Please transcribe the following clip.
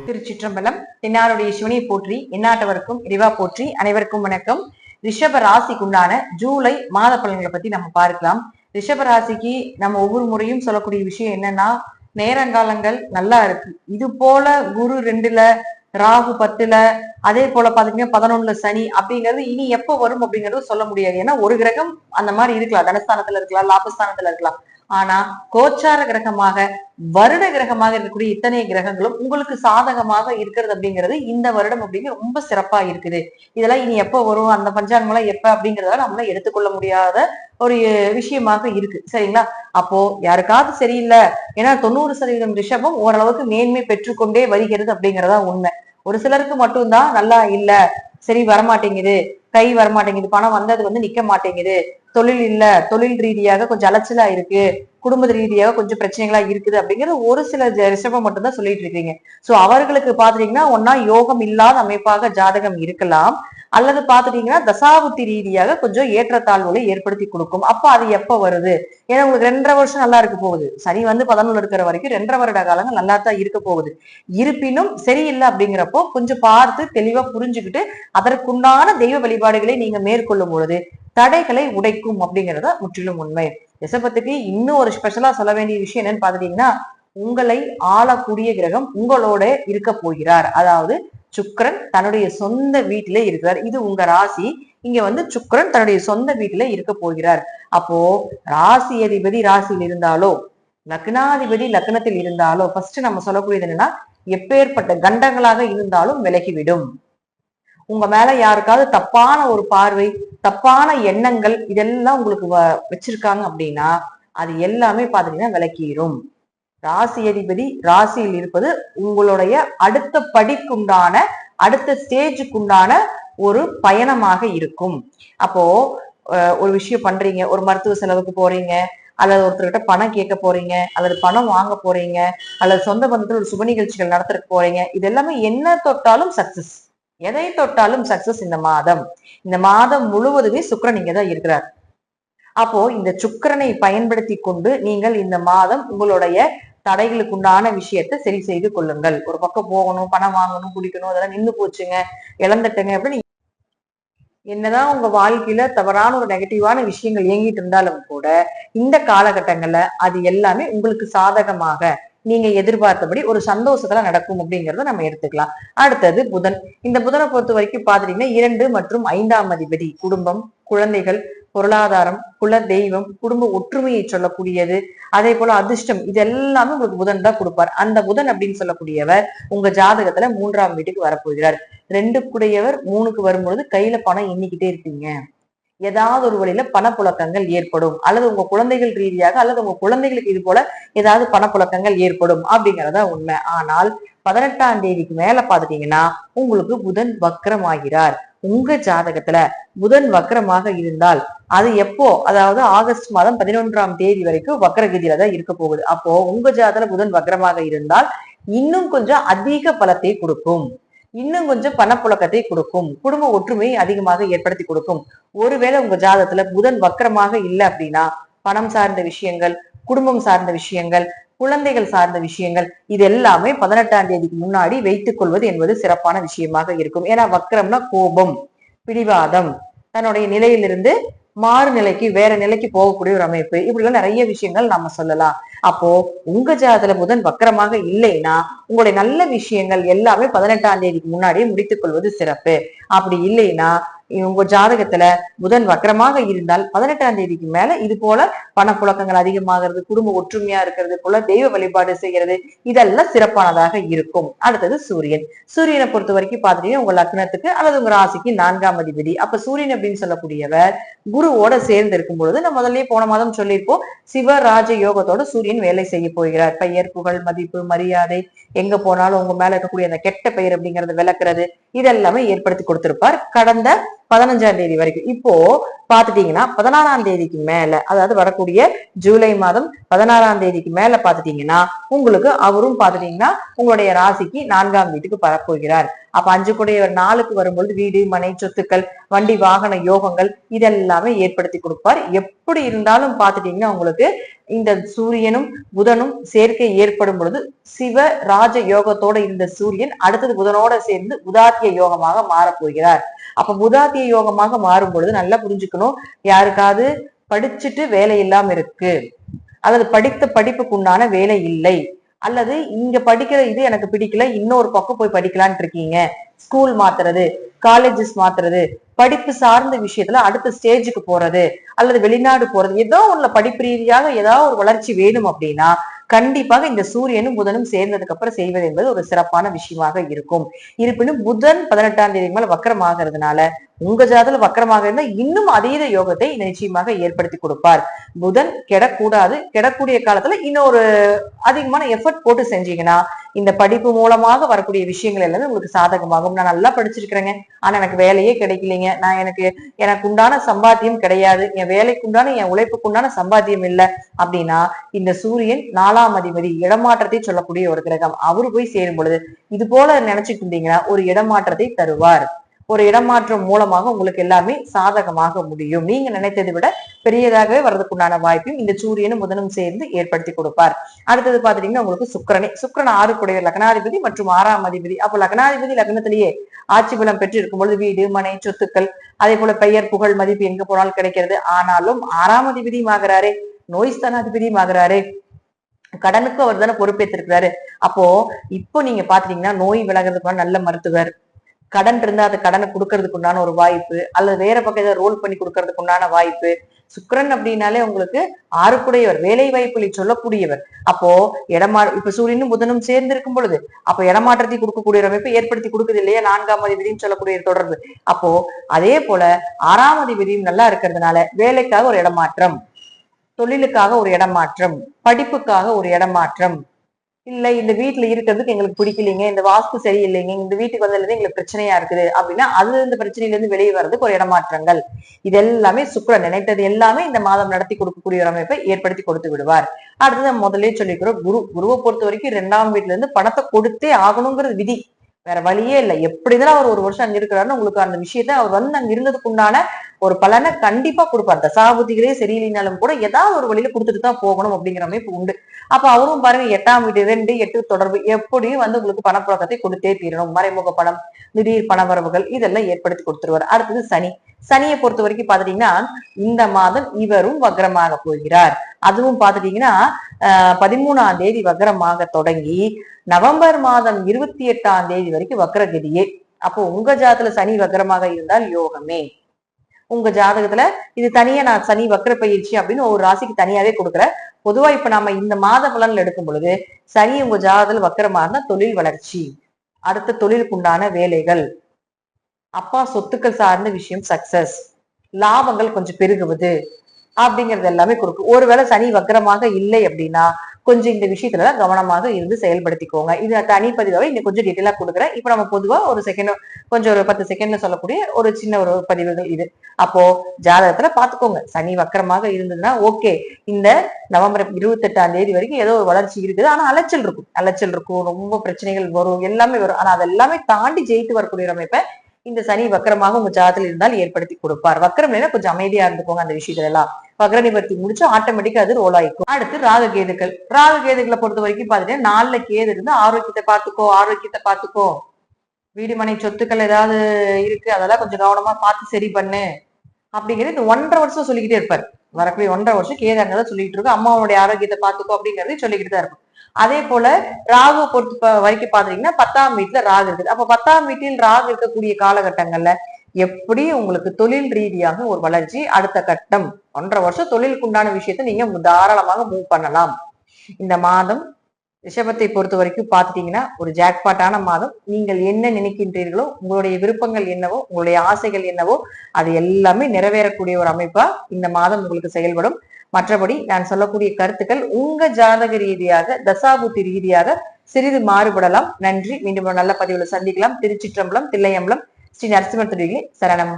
திருச்சிற்றம்பலம். தென்னாருடைய சிவனை போற்றி, எந்நாட்டவருக்கும் இறைவா போற்றி. அனைவருக்கும் வணக்கம். ரிஷப ராசிக்குண்டான ஜூலை மாத பலன்களை பத்தி நம்ம பார்க்கலாம். ரிஷப ராசிக்கு நம்ம ஒவ்வொரு முறையும் சொல்லக்கூடிய விஷயம் என்னன்னா, நேரங்காலங்கள் நல்லா இருக்கு. இது போல குரு 2ல, ராகு 10ல, அதே போல பாத்தீங்கன்னா 11ல சனி அப்படிங்கிறது இனி எப்ப வரும் அப்படிங்கிறது சொல்ல முடியாது. ஏன்னா ஒரு கிரகம் அந்த மாதிரி இருக்கலாம், தனஸ்தானத்துல இருக்கலாம், லாபஸ்தானத்துல இருக்கலாம். ஆனா கோச்சார கிரகமாக, வருட கிரகமாக இருக்கக்கூடிய இத்தனை கிரகங்களும் உங்களுக்கு சாதகமாக இருக்கிறது அப்படிங்கிறது இந்த வருடம் அப்படிங்கிறது ரொம்ப சிறப்பா இருக்குது. இதெல்லாம் இனி எப்ப வரும், அந்த பஞ்சாங்கம் எல்லாம் எப்ப அப்படிங்கிறத நம்மளால எடுத்துக்கொள்ள முடியாத ஒரு விஷயமாக இருக்கு. சரிங்களா? அப்போ யாருக்காவது சரியில்லை, ஏன்னா 90% ரிஷபம் ஓரளவுக்கு மேன்மை பெற்றுக்கொண்டே வருகிறது அப்படிங்கிறதா உண்மை. ஒரு சிலருக்கு மட்டும்தான் நல்லா இல்ல, சரி வரமாட்டேங்குது, கை வரமாட்டேங்குது, பணம் வந்தது நிக்க மாட்டேங்குது, தொழில் இல்ல, தொழில் ரீதியாக கொஞ்சம் அலைச்சலா இருக்கு, குடும்ப ரீதியாக கொஞ்சம் பிரச்சனைகளா இருக்குது அப்படிங்கிறது ஒரு சில ரிஷபம் மட்டும்தான் சொல்லிட்டு இருக்கீங்க. சோ அவர்களுக்கு பாத்துட்டீங்கன்னா ஒன்னா யோகம் இல்லாத அமைப்பாக ஜாதகம் இருக்கலாம், அல்லது பாத்துட்டீங்கன்னா தசாபுத்தி ரீதியாக கொஞ்சம் ஏற்றத்தாழ்வுகளை ஏற்படுத்தி கொடுக்கும். அப்ப அது எப்ப வருது? ஏன்னா உங்களுக்கு 2.5 வருஷம் நல்லா இருக்க போகுது. சனி 11 இருக்கிற வரைக்கும் 2.5 வருட காலங்கள் நல்லா தான் இருக்க போகுது. இருப்பினும் சரியில்லை அப்படிங்கிறப்போ கொஞ்சம் பார்த்து தெளிவா புரிஞ்சுக்கிட்டு அதற்குண்டான தெய்வ வழிபாடுகளை நீங்க மேற்கொள்ளும் பொழுது தடைகளை உடைக்கும் அப்படிங்கிறத முற்றிலும் உண்மை. ரிஷபத்துக்கு இன்னும் ஒரு ஸ்பெஷலா சொல்ல வேண்டிய விஷயம் என்னன்னு பாத்துட்டீங்கன்னா, உங்களை ஆளக்கூடிய கிரகம் உங்களோட இருக்க போகிறார். அதாவது சுக்கிரன் தன்னுடைய சொந்த வீட்டிலே இருக்கிறார். இது உங்க ராசி. இங்க சுக்கிரன் தன்னுடைய சொந்த வீட்டில இருக்க போகிறார். அப்போ ராசி அதிபதி ராசியில் இருந்தாலோ, லக்னாதிபதி லக்னத்தில் இருந்தாலோ, ஃபர்ஸ்ட் நம்ம சொல்லக்கூடியது என்னன்னா, எப்பேற்பட்ட கண்டங்களாக இருந்தாலும் விலகிவிடும். உங்க மேல யாருக்காவது தப்பான ஒரு பார்வை, தப்பான எண்ணங்கள் இதெல்லாம் உங்களுக்கு வச்சிருக்காங்க அப்படின்னா அது எல்லாமே பாத்தீங்கன்னா விலக்கிடும். ராசி அதிபதி ராசியில் இருப்பது உங்களுடைய அடுத்த படிக்குண்டான, அடுத்த ஸ்டேஜுக்குண்டான ஒரு பயணமாக இருக்கும். அப்போ ஒரு விஷயம் பண்றீங்க, ஒரு மருத்துவ செலவுக்கு போறீங்க, அல்லது ஒருத்தர்கிட்ட பணம் கேட்க போறீங்க, அல்லது பணம் வாங்க போறீங்க, அல்லது சொந்த பந்தத்தில் ஒரு சுப நிகழ்ச்சிகள் நடத்துறதுக்கு போறீங்க. இது எல்லாமே என்ன தொட்டாலும் சக்சஸ், எதை தொட்டாலும் சக்சஸ். இந்த மாதம் முழுவதுமே சுக்கிரன் இங்கதான் இருக்கிறார். அப்போ இந்த சுக்கிரனை பயன்படுத்தி கொண்டு நீங்கள் இந்த மாதம் உங்களுடைய தடைகளுக்கு உண்டான விஷயத்த சரி செய்து கொள்ளுங்கள். ஒரு பக்கம் போகணும், பணம் வாங்கணும், குடிக்கணும், அதெல்லாம் நின்று போச்சுங்க, இழந்துட்டுங்க அப்படின்னு என்னதான் உங்க வாழ்க்கையில தவறான ஒரு நெகட்டிவான விஷயங்கள் இயங்கிட்டு இருந்தாலும் கூட இந்த காலகட்டங்கள்ல அது எல்லாமே உங்களுக்கு சாதகமாக நீங்க எதிர்பார்த்தபடி ஒரு சந்தோஷத்துல நடக்கும் அப்படிங்கிறத நம்ம எடுத்துக்கலாம். அடுத்தது புதன். இந்த புதனை பொறுத்த வரைக்கும் பாத்துட்டீங்கன்னா 2 மற்றும் 5ஆம் அதிபதி குடும்பம், குழந்தைகள், பொருளாதாரம், குல தெய்வம், குடும்ப ஒற்றுமையை சொல்லக்கூடியது, அதே போல அதிர்ஷ்டம், இது எல்லாமே உங்களுக்கு புதன் தான் கொடுப்பார். அந்த புதன் அப்படின்னு சொல்லக்கூடியவர் உங்க ஜாதகத்துல 3ஆம் வீட்டுக்கு வரப்போகிறார். 2 3க்கு வரும்பொழுது கையில பணம் எண்ணிக்கிட்டே இருப்பீங்க. ஏதாவது ஒரு வழியில பணப்புழக்கங்கள் ஏற்படும், அல்லது உங்க குழந்தைகள் ரீதியாக, அல்லது உங்க குழந்தைகளுக்கு இது போல ஏதாவது பணப்புழக்கங்கள் ஏற்படும் அப்படிங்கிறதா உண்மை. ஆனால் 18ஆம் தேதிக்கு மேல பாத்துட்டீங்கன்னா உங்களுக்கு புதன் வக்ரமாகிறார். உங்க ஜாதகத்துல புதன் வக்ரமாக இருந்தால் அது எப்போ, அதாவது ஆகஸ்ட் மாதம் 11ஆம் தேதி வரைக்கும் வக்ரகதியில தான் இருக்க போகுது. அப்போ உங்க ஜாதகத்துல புதன் வக்ரமாக இருந்தால் இன்னும் கொஞ்சம் அதிக பலத்தை கொடுக்கும், இன்னும் கொஞ்சம் பணப்புழக்கத்தை கொடுக்கும், குடும்ப ஒற்றுமையை அதிகமாக ஏற்படுத்தி கொடுக்கும். ஒருவேளை உங்க ஜாதகத்துல புதன் வக்கரமாக இல்லை அப்படின்னா பணம் சார்ந்த விஷயங்கள், குடும்பம் சார்ந்த விஷயங்கள், குழந்தைகள் சார்ந்த விஷயங்கள் இது எல்லாமே 18ஆம் தேதிக்கு முன்னாடி வைத்துக் கொள்வது என்பது சிறப்பான விஷயமாக இருக்கும். ஏன்னா வக்கரம்னா கோபம், பிடிவாதம், தன்னுடைய நிலையிலிருந்து மாறு நிலைக்கு வேற நிலைக்கு போகக்கூடிய ஒரு அமைப்பு, இப்படி எல்லாம் நிறைய விஷயங்கள் நம்ம சொல்லலாம். அப்போ உங்க ஜாதகத்துல புதன் வக்கரமாக இல்லைன்னா உங்களுடைய நல்ல விஷயங்கள் எல்லாமே 18ஆம் தேதிக்கு முன்னாடியே முடித்துக் கொள்வது சிறப்பு. அப்படி இல்லைன்னா உங்க ஜாதகத்துல புதன் வக்கரமாக இருந்தால் 18ஆம் தேதிக்கு மேல இது போல பணப்புழக்கங்கள் அதிகமாகிறது, குடும்ப ஒற்றுமையா இருக்கிறது, குல தெய்வ வழிபாடு செய்யறது, இதெல்லாம் சிறப்பானதாக இருக்கும். அடுத்தது சூரியன். சூரியனை பொறுத்த வரைக்கும் பாத்தீங்கன்னா உங்க லக்னத்துக்கு அல்லது உங்க ராசிக்கு 4ஆம் அதிபதி. அப்ப சூரியன் அப்படின்னு சொல்லக்கூடியவர் குருவோட சேர்ந்து இருக்கும் பொழுது நம்ம முதல்லயே போன மாதம் சொல்லியிருப்போம், சிவராஜ யோகத்தோட சூரியன் வேலை செய்ய போகிறார். பெயர், புகழ், மதிப்பு, மரியாதை, எங்க போனாலும் உங்க மேல இருக்கக்கூடிய அந்த கெட்ட பெயர் அப்படிங்கறது விளக்குறது, இதெல்லாமே ஏற்படுத்தி கொடுத்திருப்பார் கடந்த 15ஆம் தேதி வரைக்கும். இப்போ பாத்துட்டீங்கன்னா 16ஆம் தேதிக்கு மேல, அதாவது வரக்கூடிய ஜூலை மாதம் 16ஆம் தேதிக்கு மேல பாத்துட்டீங்கன்னா உங்களுக்கு அவரும் பாத்துட்டீங்கன்னா உங்களுடைய ராசிக்கு 4ஆம் வீட்டுக்கு பரப்போகிறார். அப்ப 5 கூடையவர் 4க்கு வரும்பொழுது வீடு, மனை, சொத்துக்கள், வண்டி, வாகன யோகங்கள் இதெல்லாமே ஏற்படுத்தி கொடுப்பார். எப்படி இருந்தாலும் பாத்துட்டீங்கன்னா உங்களுக்கு இந்த சூரியனும் புதனும் சேர்க்கை ஏற்படும் பொழுது சிவ ராஜ யோகத்தோட இருந்த சூரியன் அடுத்தது புதனோட சேர்ந்து புதாத்திய யோகமாக மாறப்போகிறார். அப்ப புதாத்திய யோகமாக மாறும் பொழுது நல்லா புரிஞ்சுக்கணும், யாருக்காவது படிச்சுட்டு வேலை இல்லாம இருக்கு, அல்லது படித்த படிப்புக்கு உண்டான வேலை இல்லை, அல்லது இங்க படிக்கிற இது எனக்கு பிடிக்கல இன்னொரு பக்கம் போய் படிக்கலான் இருக்கீங்க, ஸ்கூல் மாத்துறது, காலேஜஸ் மாத்துறது, படிப்பு சார்ந்த விஷயத்துல அடுத்த ஸ்டேஜுக்கு போறது, அல்லது வெளிநாடு போறது, ஏதோ ஒண்ணுல படிப்பு ரீதியாக ஏதாவது ஒரு வளர்ச்சி வேணும் அப்படின்னா கண்டிப்பாக இந்த சூரியனும் புதனும் சேர்ந்ததுக்கு அப்புறம் செய்வது என்பது ஒரு சிறப்பான விஷயமாக இருக்கும். இருப்பினும் புதன் 18ஆம் தேதி மேல வக்கரமாகிறதுனால உங்க ஜாதகத்துல வக்கரமாக இருந்தா இன்னும் அதீத யோகத்தை நிச்சயமாக ஏற்படுத்தி கொடுப்பார். புதன் கெடக்கூடாது, கெடக்கூடிய காலத்துல இன்னொரு அதிகமான எஃபர்ட் போட்டு செஞ்சீங்கன்னா இந்த படிப்பு மூலமாக வரக்கூடிய விஷயங்கள் எல்லாமே உங்களுக்கு சாதகமாகும். நான் நல்லா படிச்சிருக்கிறேங்க, ஆனா எனக்கு வேலையே கிடைக்கலைங்க, நான் எனக்கு உண்டான சம்பாத்தியம் கிடையாது, என் வேலைக்கு உண்டான என் உழைப்புக்கு உண்டான சம்பாத்தியம் இல்லை அப்படின்னா இந்த சூரியன் 4ஆம் அதிபதி இடமாற்றத்தை சொல்லக்கூடிய ஒரு கிரகம், அவரு போய் சேரும் பொழுது இது போல நினைச்சுட்டு இருந்தீங்கன்னா ஒரு இடமாற்றத்தை தருவார். ஒரு இடமாற்றம் மூலமாக உங்களுக்கு எல்லாமே சாதகமாக முடியும். நீங்க நினைத்ததை விட பெரியதாகவே வர்றதுக்குண்டான வாய்ப்பையும் இந்த சூரியனும் புதனும் சேர்ந்து ஏற்படுத்தி கொடுப்பார். அடுத்தது பாத்தீங்கன்னா உங்களுக்கு சுக்கிரன் 6 கூடிய லக்னாதிபதி மற்றும் 6ஆம் அதிபதி. அப்போ லக்னாதிபதி லக்னத்திலேயே ஆட்சி பலம் பெற்று இருக்கும் பொழுது வீடு, மனை, சொத்துக்கள், அதே போல பெயர், புகழ், மதிப்பு எங்க போனாலும் கிடைக்கிறது. ஆனாலும் 6ஆம் அதிபதியும் ஆகிறாரே, நோய் ஸ்தானாதிபதியும் ஆகிறாரே, கடனுக்கு அவர் தானே பொறுப்பேற்றிருக்கிறாரு. அப்போ இப்போ நீங்க பாத்தீங்கன்னா நோய் விலகிறதுக்கு நல்ல மருத்துவர், கடன் இருந்தா அது கடனை கொடுக்கறதுக்கு உண்டான ஒரு வாய்ப்பு, அல்லது வேற பக்கம் ஏதாவது ரோல் பண்ணி கொடுக்கறதுக்கு உண்டான வாய்ப்பு. சுக்கிரன் அப்படின்னாலே உங்களுக்கு 6 கூடையவர், வேலை வாய்ப்புகளை சொல்லக்கூடியவர். அப்போ இப்ப சூரியனும் புதனும் சேர்ந்து இருக்கும் பொழுது அப்போ இடமாற்றத்தை கொடுக்கக்கூடிய அமைப்பு ஏற்படுத்தி கொடுக்குது இல்லையா 4ஆம் அதிபதியும் சொல்லக்கூடிய தொடர்பு. அப்போ அதே போல 6ஆம் அதிபதியும் நல்லா இருக்கிறதுனால வேலைக்காக ஒரு இடமாற்றம், தொழிலுக்காக ஒரு இடமாற்றம், படிப்புக்காக ஒரு இடமாற்றம், இல்ல இந்த வீட்டுல இருக்கிறதுக்கு எங்களுக்கு பிடிக்கலைங்க, இந்த வாஸ்து சரியில்லைங்க, இந்த வீட்டுக்கு வந்ததுல எங்களுக்கு பிரச்சனையா இருக்குது அப்படின்னா அதுல இந்த பிரச்சனையில இருந்து வெளியே வர்றதுக்கு ஒரு இடமாற்றங்கள், இது எல்லாமே சுக்கிரன் நினைத்தது எல்லாமே இந்த மாதம் நடத்தி கொடுக்கக்கூடிய ஒரு அமைப்பை ஏற்படுத்தி கொடுத்து விடுவார். அடுத்தது முதலே சொல்லிக்கிறோம், குருவை பொறுத்த வரைக்கும் 2ஆம் வீட்டுல இருந்து பணத்தை கொடுத்தே ஆகணுங்கிறது விதி, வேற வழியே இல்லை. எப்படிதான் அவர் 1 வருஷம் அங்க இருக்கிறாருன்னு உங்களுக்கு அந்த விஷயத்த அவர் வந்து அங்க இருந்ததுக்கு உண்டான ஒரு பலனை கண்டிப்பா கொடுப்பார். தசாபுத்திகளே சரியில்லைனாலும் கூட ஏதாவது ஒரு வழியில கொடுத்துட்டு தான் போகணும் அப்படிங்கிற அமைப்பு உண்டு. அப்ப அவரும் பாருங்க 8ஆம் வீடு 2, 8 தொடர்பு எப்படியும் வந்து உங்களுக்கு பணப்புழக்கத்தை கொடுத்தே தீரணும். மறைமுக பணம், திடீர் பணவரவுகள் இதெல்லாம் ஏற்படுத்தி கொடுத்துருவார். அடுத்தது சனியை பொறுத்த வரைக்கும் பாத்துட்டீங்கன்னா இந்த மாதம் இவரும் வக்ரமாக போகிறார். அதுவும் பாத்துட்டீங்கன்னா 13ஆம் தேதி வக்ரமாக தொடங்கி நவம்பர் மாதம் 28ஆம் தேதி வரைக்கும் வக்ரகதியே. அப்போ உங்க ஜாதகத்துல சனி வக்ரமாக இருந்தால் யோகமே. உங்க ஜாதகத்துல இது தனியா நான் சனி வக்ர பயிற்சி அப்படின்னு ஒரு ராசிக்கு தனியாவே கொடுக்குறேன். பொதுவா இப்ப நம்ம இந்த மாத பலன்ல எடுக்கும் பொழுது சனி உங்க ஜாதகத்துல வக்ரமா இருந்தா தொழில் வளர்ச்சி, அடுத்த தொழிலுக்கு உண்டான வேலைகள், அப்பா சொத்துக்கள் சார்ந்த விஷயம் சக்சஸ், லாபங்கள் கொஞ்சம் பெருகுவது அப்படிங்கிறது எல்லாமே கொடுக்கும். ஒருவேளை சனி வக்ரமாக இல்லை அப்படின்னா கொஞ்சம் இந்த விஷயத்துலதான் கவனமாக இருந்து செயல்படுத்திக்கோங்க. இது தனிப்பதிவாக இன்னும் கொஞ்சம் டீட்டெயிலா கொடுக்குறேன். இப்ப நம்ம பொதுவா ஒரு செகண்ட், கொஞ்சம் ஒரு 10 செகண்ட்ல சொல்லக்கூடிய ஒரு சின்ன ஒரு பதிவுகள் இது. அப்போ ஜாதகத்துல பாத்துக்கோங்க, சனி வக்கரமாக இருந்ததுன்னா ஓகே, இந்த நவம்பர் 28ஆம் தேதி வரைக்கும் ஏதோ ஒரு வளர்ச்சி இருக்குது, ஆனா அலைச்சல் இருக்கும், ரொம்ப பிரச்சனைகள் வரும், எல்லாமே வரும். ஆனா அதெல்லாமே தாண்டி ஜெயித்து வரக்கூடிய அமைப்பை இந்த சனி வக்கரமாக உங்க ஜாதகத்தில் இருந்தால் ஏற்படுத்தி கொடுப்பார். வக்கரம் இல்லைன்னா கொஞ்சம் அமைதியா இருந்துக்கோங்க அந்த விஷயத்துல எல்லாம். வக்ர நிவர்த்தி முடிச்சு ஆட்டோமேட்டிக்கா அது ரோல் ஆயிக்கும். அடுத்து ராகு கேதுகளை பொறுத்த வரைக்கும் பாத்தீங்கன்னா 4ல கேது இருந்து ஆரோக்கியத்தை பாத்துக்கோ, வீடு மனை சொத்துக்கள் ஏதாவது இருக்கு அதெல்லாம் கொஞ்சம் கவனமா பார்த்து சரி பண்ணு அப்படிங்கிறது இந்த 1.5 வருஷம் சொல்லிக்கிட்டே இருப்பாரு. வரக்கூடிய 1.5 வருஷம் கேது அங்கதான் சொல்லிட்டு இருக்கும், அம்மாவுடைய ஆரோக்கியத்தை பாத்துக்கோ அப்படிங்கறதையும் சொல்லிக்கிட்டு தான் இருக்கும். அதே போல ராகு பொறுத்த வரைக்கும் பாத்தீங்கன்னா 10ஆம் வீட்டுல ராகு இருக்குது. அப்ப 10ஆம் வீட்டில் ராகு இருக்கக்கூடிய காலகட்டங்கள்ல எப்படி உங்களுக்கு தொழில் ரீதியாக ஒரு வளர்ச்சி, அடுத்த கட்டம் 1.5 வருஷம் தொழிலுக்கு உண்டான விஷயத்த நீங்க தாராளமாக மூவ் பண்ணலாம். இந்த மாதம் ரிஷபத்தை பொறுத்த வரைக்கும் பாத்துட்டீங்கன்னா ஒரு ஜாக்பாட்டான மாதம். நீங்கள் என்ன நினைக்கின்றீர்களோ, உங்களுடைய விருப்பங்கள் என்னவோ, உங்களுடைய ஆசைகள் என்னவோ அது எல்லாமே நிறைவேறக்கூடிய ஒரு அமைப்பா இந்த மாதம் உங்களுக்கு செயல்படும். மற்றபடி நான் சொல்லக்கூடிய கருத்துக்கள் உங்க ஜாதக ரீதியாக, தசாபுத்தி ரீதியாக சிறிது மாறுபடலாம். நன்றி. மீண்டும் நல்ல பதிவுல சந்திக்கலாம். திருச்சிற்றம்பலம், தில்லையம்பலம், ஸ்ரீ நரசிம்மர் திருவிகளே சரணம்.